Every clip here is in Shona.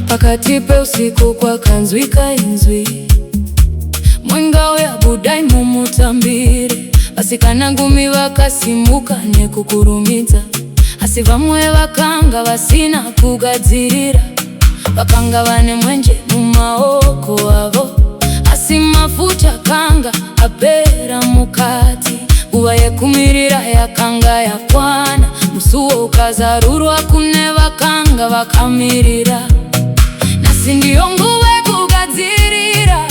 Pakatipe usiku kwa kanzwi ikainzwi mwenga ya budai mumutambire basikana ngumi bakasimuka nekukurumidza asi vamwe vakanga vasina kugadzirira vakanga vane mwenje mumaoko avo asi mafuta kanga apera mukati nguva yekumirira yakanga yakwana musuwo ukazarurwa kune vakanga vakamirira nasi ndiyo nguva yekugadzirira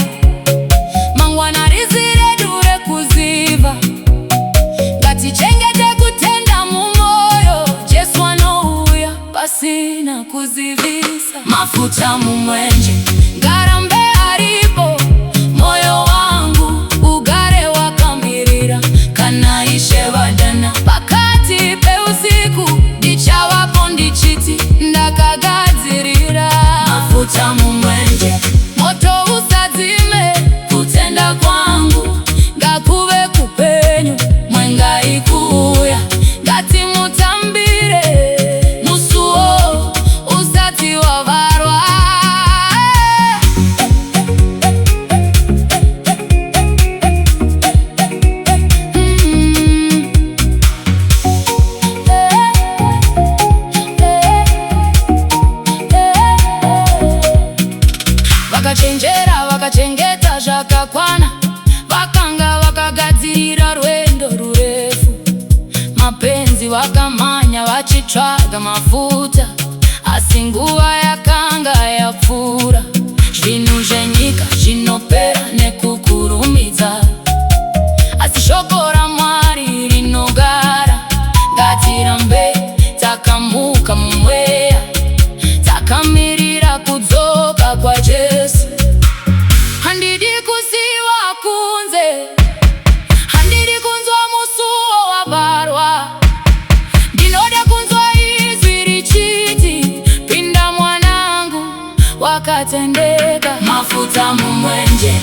mangwana rizire dure kuziva ngatichengete kutenda mumoyo Jesu anouya pasina kuzivisa mafuta mumwenje ngarambe aripo moyo wangu ugare wakamirira kana ishe vadana pakati pe usiku ndichavapo ndichiti ndakagadzirira mafuta mumwenje moto usadzime kutenda kwangu ngakuve kupenyu mwenga ikuya ngati mutambire musuwo usati wavarwa vakachenjera vakachengeta zvakakwana vakanga vakagadzirira rwendo rurefu mapenzi vakamanya vachitsvaga mafuta asi nguva yakanga yapfuura zvinhu zvenyika zvinopera nekukurumidza asi shoko raMwari rinogara ngatirambe takamuka mumweya takamirira kudzoka kwa Jesu. Handidi kusiwa kunze, handidi kunzwa musuwo wavarwa, ndinoda kunzwa izwi richiti pinda mwanangu wakatendeka mafuta mumwenje